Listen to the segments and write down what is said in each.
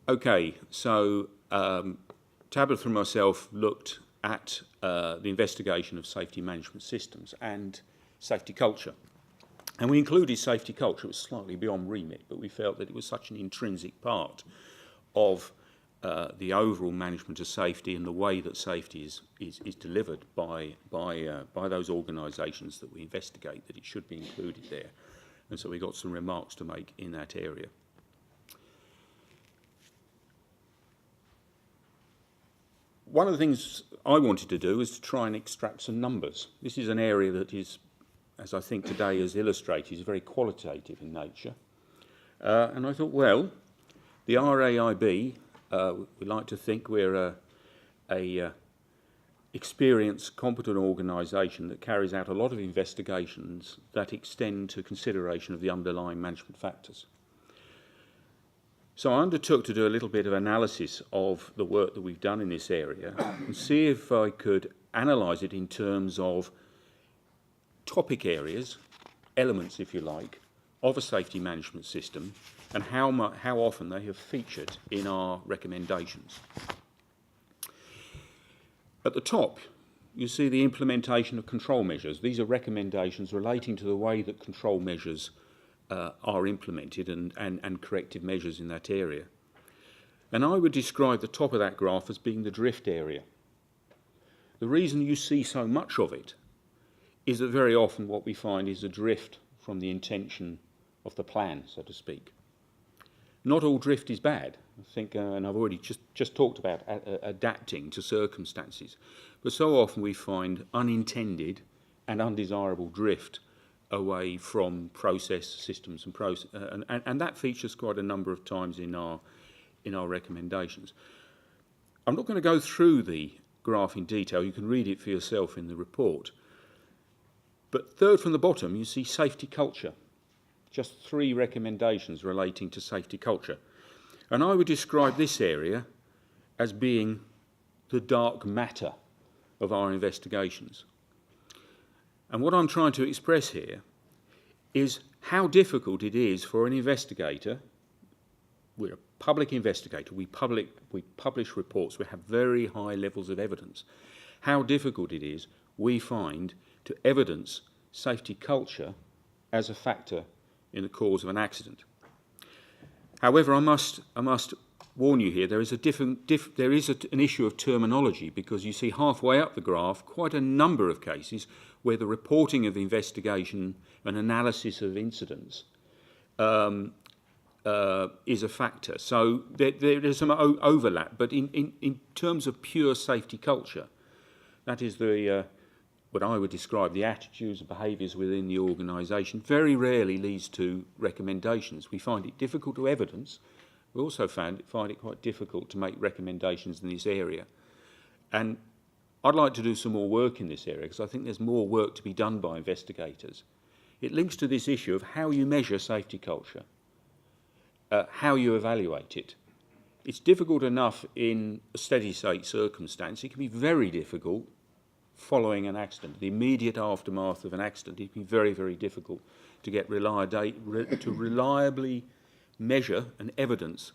Okay, so Tabitha and myself looked at the investigation of safety management systems and safety culture. And we included safety culture. It was slightly beyond remit, but we felt that it was such an intrinsic part of the overall management of safety and the way that safety is delivered by those organisations that we investigate, that it should be included there. And so we got some remarks to make in that area. One of the things I wanted to do was to try and extract some numbers. This is an area that is, as I think today is illustrated, is very qualitative in nature. And I thought, well, the RAIB, we like to think we're a experienced, competent organisation that carries out a lot of investigations that extend to consideration of the underlying management factors. So I undertook to do a little bit of analysis of the work that we've done in this area and see if I could analyse it in terms of topic areas, elements if you like, of a safety management system and how often they have featured in our recommendations. At the top, you see the implementation of control measures. These are recommendations relating to the way that control measures are implemented and corrective measures in that area. And I would describe the top of that graph as being the drift area. The reason you see so much of it is that very often what we find is a drift from the intention of the plan, so to speak. Not all drift is bad. I think, and I've already just talked about adapting to circumstances, but so often we find unintended and undesirable drift away from process systems and that features quite a number of times in our recommendations. I'm not going to go through the graph in detail. You can read it for yourself in the report. But third from the bottom, you see safety culture. Just 3 recommendations relating to safety culture. And I would describe this area as being the dark matter of our investigations. And what I'm trying to express here is how difficult it is for an investigator. We're a public investigator. We publish reports. We have very high levels of evidence. How difficult it is, we find, to evidence safety culture as a factor in the cause of an accident. However, I must warn you here, there is an issue of terminology, because you see halfway up the graph quite a number of cases where the reporting of investigation and analysis of incidents is a factor. So there is some overlap, but in terms of pure safety culture, that is what I would describe the attitudes and behaviours within the organisation, very rarely leads to recommendations. We find it difficult to evidence. We also find it quite difficult to make recommendations in this area. And I'd like to do some more work in this area because I think there's more work to be done by investigators. It links to this issue of how you measure safety culture, how you evaluate it. It's difficult enough in a steady-state circumstance. It can be very difficult following an accident. The immediate aftermath of an accident, it can be very, very difficult to get reliably measure and evidence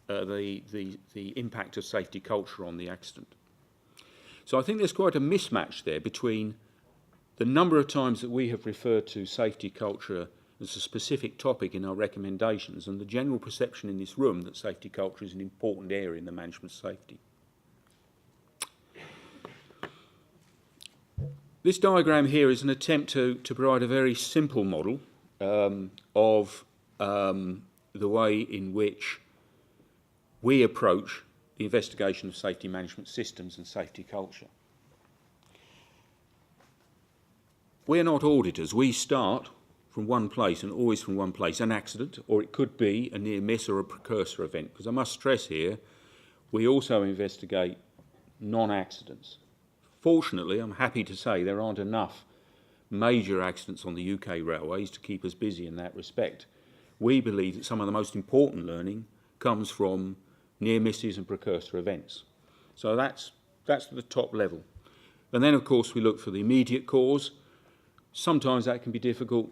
the impact of safety culture on the accident. So I think there's quite a mismatch there between the number of times that we have referred to safety culture as a specific topic in our recommendations and the general perception in this room that safety culture is an important area in the management of safety. This diagram here is an attempt to provide a very simple model of the way in which we approach the investigation of safety management systems and safety culture. We're not auditors. We start from one place and always from one place, an accident, or it could be a near miss or a precursor event, because I must stress here, we also investigate non-accidents. Fortunately, I'm happy to say there aren't enough major accidents on the UK railways to keep us busy in that respect. We believe that some of the most important learning comes from near misses and precursor events. So that's the top level. And then, of course, we look for the immediate cause. Sometimes that can be difficult.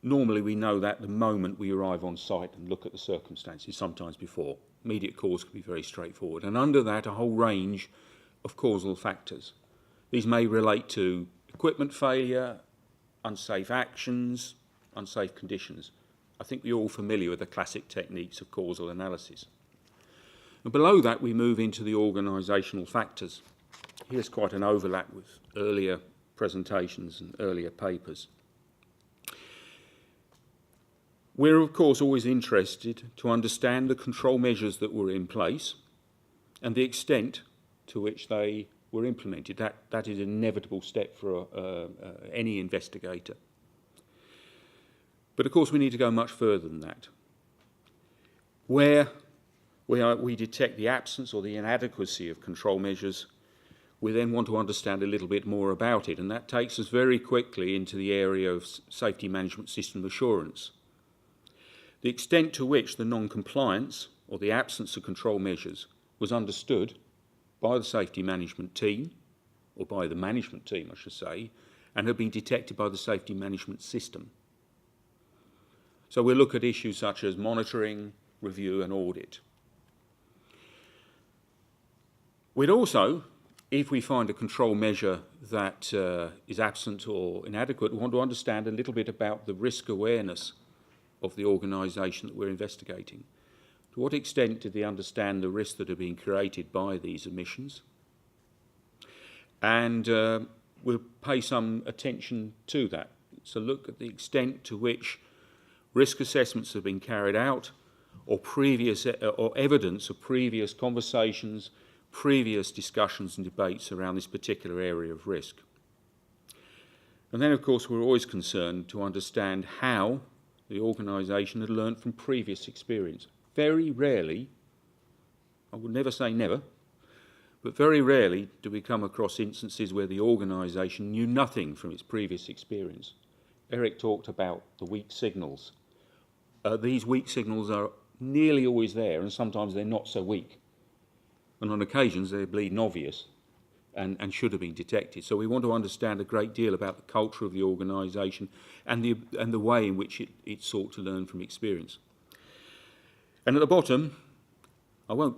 Normally we know that the moment we arrive on site and look at the circumstances, sometimes before. Immediate cause can be very straightforward. And under that, a whole range of causal factors. These may relate to equipment failure, unsafe actions, unsafe conditions. I think we're all familiar with the classic techniques of causal analysis. And below that, we move into the organisational factors. Here's quite an overlap with earlier presentations and earlier papers. We're, of course, always interested to understand the control measures that were in place and the extent to which they were implemented. That is an inevitable step for any investigator. But, of course, we need to go much further than that. Where we detect the absence or the inadequacy of control measures, we then want to understand a little bit more about it, and that takes us very quickly into the area of safety management system assurance. The extent to which the non-compliance or the absence of control measures was understood by the safety management team, or by the management team, I should say, and had been detected by the safety management system. So we'll look at issues such as monitoring, review and audit. We'd also, if we find a control measure that is absent or inadequate, we want to understand a little bit about the risk awareness of the organisation that we're investigating. To what extent did they understand the risks that are being created by these emissions? And we'll pay some attention to that. So look at the extent to which risk assessments have been carried out, or evidence of previous conversations, previous discussions and debates around this particular area of risk. And then, of course, we're always concerned to understand how the organisation had learnt from previous experience. Very rarely, I would never say never, but very rarely do we come across instances where the organisation knew nothing from its previous experience. Eric talked about the weak signals. These weak signals are nearly always there, and sometimes they're not so weak. And on occasions they're bleeding obvious and should have been detected. So we want to understand a great deal about the culture of the organisation and the way in which it sought to learn from experience. And at the bottom, I'll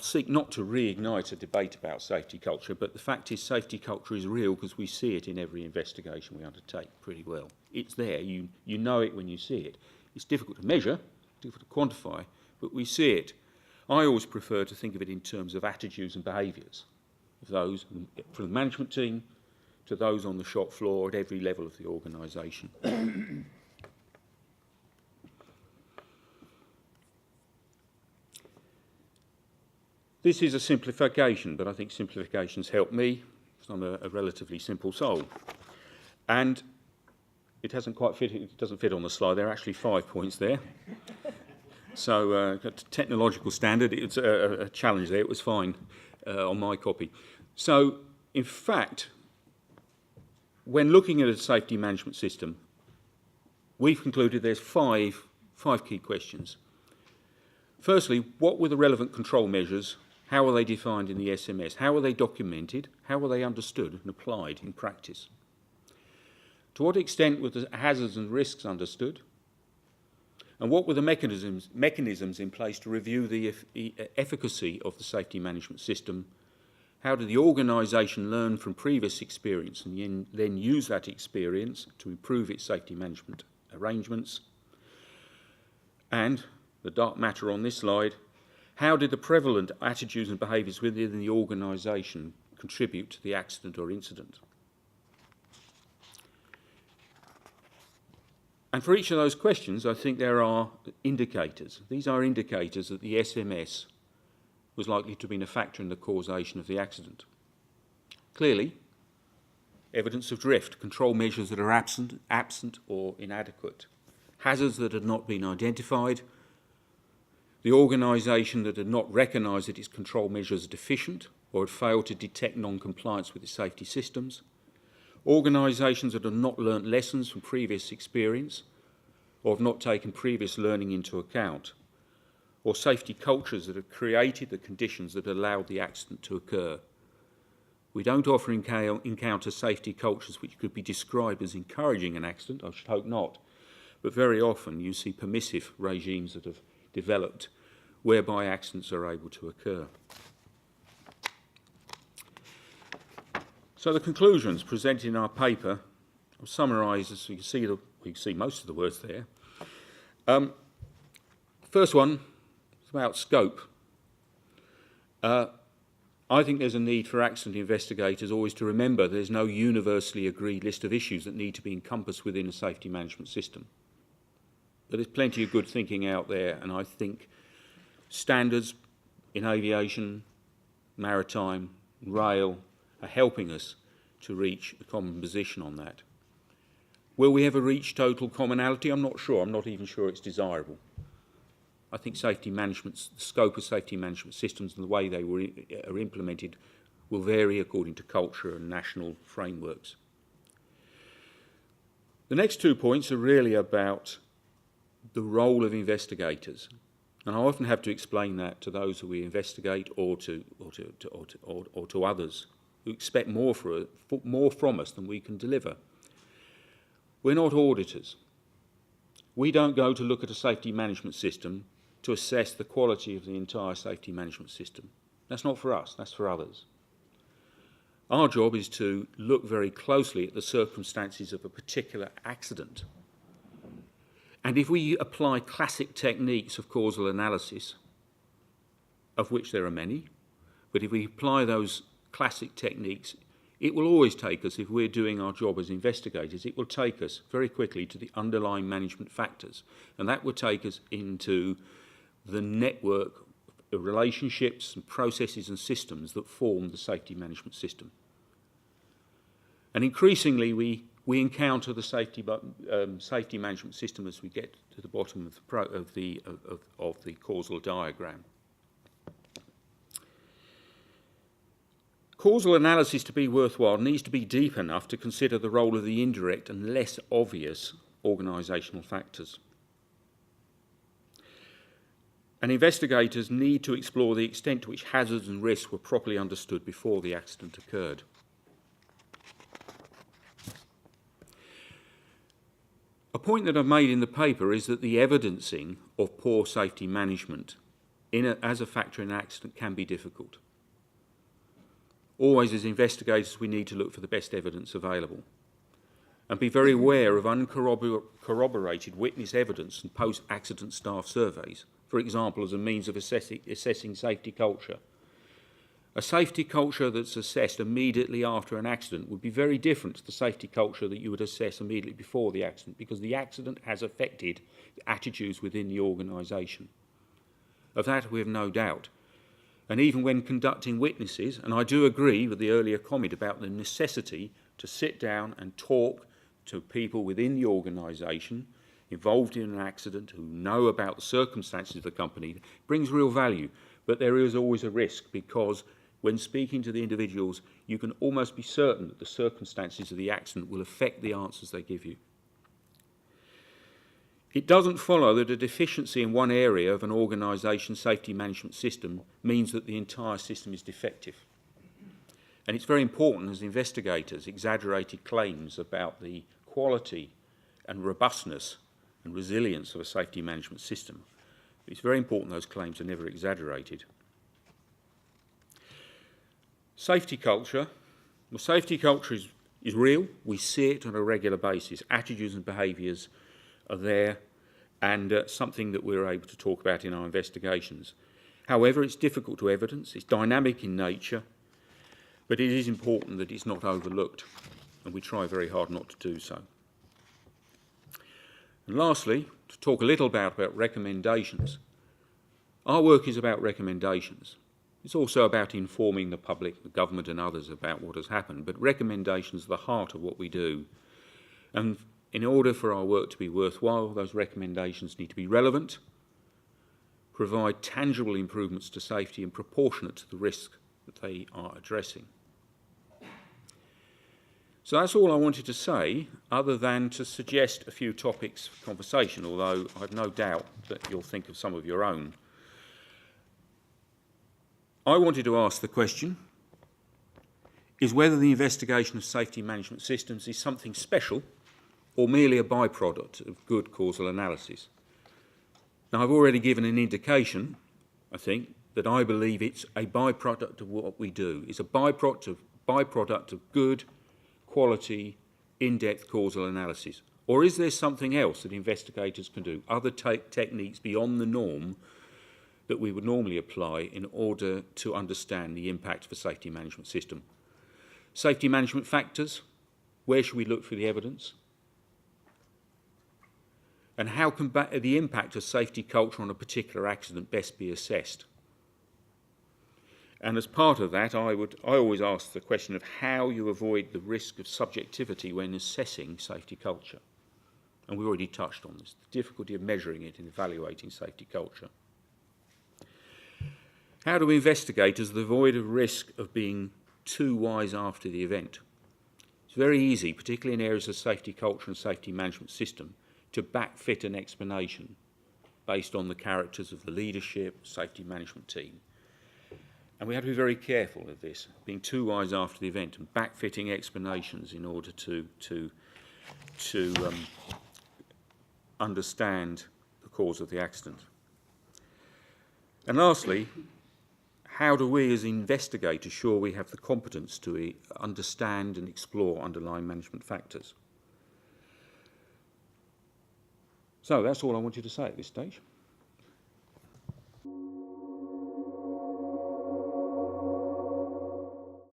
seek not to reignite a debate about safety culture, but the fact is safety culture is real because we see it in every investigation we undertake pretty well. It's there, you know it when you see it. It's difficult to measure, difficult to quantify, but we see it. I always prefer to think of it in terms of attitudes and behaviours of those, from the management team to those on the shop floor at every level of the organisation. This is a simplification, but I think simplifications help me, because I'm a relatively simple soul. And it doesn't fit on the slide. There are actually 5 points there. So, technological standard, it's a challenge there. It was fine on my copy. So, in fact, when looking at a safety management system, we've concluded there's five key questions. Firstly, what were the relevant control measures? How are they defined in the SMS? How are they documented? How are they understood and applied in practice? To what extent were the hazards and risks understood? And what were the mechanisms in place to review the efficacy of the safety management system? How did the organisation learn from previous experience and then use that experience to improve its safety management arrangements? And, the dark matter on this slide, how did the prevalent attitudes and behaviours within the organisation contribute to the accident or incident? And for each of those questions, I think there are indicators. These are indicators that the SMS was likely to have been a factor in the causation of the accident. Clearly, evidence of drift, control measures that are absent or inadequate, hazards that had not been identified, the organisation that had not recognised that its control measures are deficient or had failed to detect non-compliance with its safety systems, organisations that have not learnt lessons from previous experience or have not taken previous learning into account, or safety cultures that have created the conditions that allowed the accident to occur. We don't often encounter safety cultures which could be described as encouraging an accident, I should hope not, but very often you see permissive regimes that have developed whereby accidents are able to occur. So the conclusions presented in our paper, I'll summarise as you can see most of the words there. First one is about scope. I think there's a need for accident investigators always to remember there's no universally agreed list of issues that need to be encompassed within a safety management system. But there's plenty of good thinking out there, and I think standards in aviation, maritime, rail are helping us to reach a common position on that. Will we ever reach total commonality? I'm not sure. I'm not even sure it's desirable. I think safety management, the scope of safety management systems and the way they are implemented will vary according to culture and national frameworks. The next 2 points are really about the role of investigators. And I often have to explain that to those who we investigate or to others who expect more from us than we can deliver. We're not auditors. We don't go to look at a safety management system to assess the quality of the entire safety management system. That's not for us, that's for others. Our job is to look very closely at the circumstances of a particular accident. And if we apply classic techniques of causal analysis, of which there are many, but if we apply those classic techniques, it will always take us, if we're doing our job as investigators, it will take us very quickly to the underlying management factors. And that will take us into the network of relationships and processes and systems that form the safety management system. And increasingly we encounter the safety management system as we get to the bottom of the causal diagram. Causal analysis, to be worthwhile, needs to be deep enough to consider the role of the indirect and less obvious organisational factors. And investigators need to explore the extent to which hazards and risks were properly understood before the accident occurred. A point that I've made in the paper is that the evidencing of poor safety management as a factor in an accident can be difficult. Always, as investigators, we need to look for the best evidence available and be very aware of uncorroborated witness evidence and post-accident staff surveys, for example, as a means of assessing safety culture. A safety culture that's assessed immediately after an accident would be very different to the safety culture that you would assess immediately before the accident, because the accident has affected the attitudes within the organisation. Of that we have no doubt. And even when conducting witnesses, and I do agree with the earlier comment about the necessity to sit down and talk to people within the organisation involved in an accident who know about the circumstances of the company, brings real value. But there is always a risk, because when speaking to the individuals, you can almost be certain that the circumstances of the accident will affect the answers they give you. It doesn't follow that a deficiency in one area of an organisation's safety management system means that the entire system is defective. And it's very important as investigators, exaggerated claims about the quality and robustness and resilience of a safety management system. It's very important those claims are never exaggerated. Safety culture. Well, safety culture is real. We see it on a regular basis. Attitudes and behaviours are there, and something that we're able to talk about in our investigations. However, it's difficult to evidence. It's dynamic in nature, but it is important that it's not overlooked, and we try very hard not to do so. And lastly, to talk a little about recommendations. Our work is about recommendations. It's also about informing the public, the government and others about what has happened, but recommendations are the heart of what we do. And in order for our work to be worthwhile, those recommendations need to be relevant, provide tangible improvements to safety and proportionate to the risk that they are addressing. So that's all I wanted to say, other than to suggest a few topics for conversation, although I've no doubt that you'll think of some of your own. I wanted to ask the question, is whether the investigation of safety management systems is something special or merely a byproduct of good causal analysis. Now, I've already given an indication I think, that I believe it's a byproduct of what we do. It's a byproduct of good, quality, in-depth causal analysis. Or is there something else that investigators can do, other techniques beyond the norm that we would normally apply in order to understand the impact of a safety management system? Safety management factors, where should we look for the evidence? And how can the impact of safety culture on a particular accident best be assessed? And as part of that, I always ask the question of how you avoid the risk of subjectivity when assessing safety culture. And we've already touched on this, the difficulty of measuring it and evaluating safety culture. How do investigators avoid a risk of being too wise after the event? It's very easy, particularly in areas of safety culture and safety management system, to backfit an explanation based on the characters of the leadership, safety management team. And we have to be very careful of this, being too wise after the event and backfitting explanations in order to understand the cause of the accident. And lastly, how do we as investigators ensure we have the competence to understand and explore underlying management factors? So that's all I wanted to say at this stage.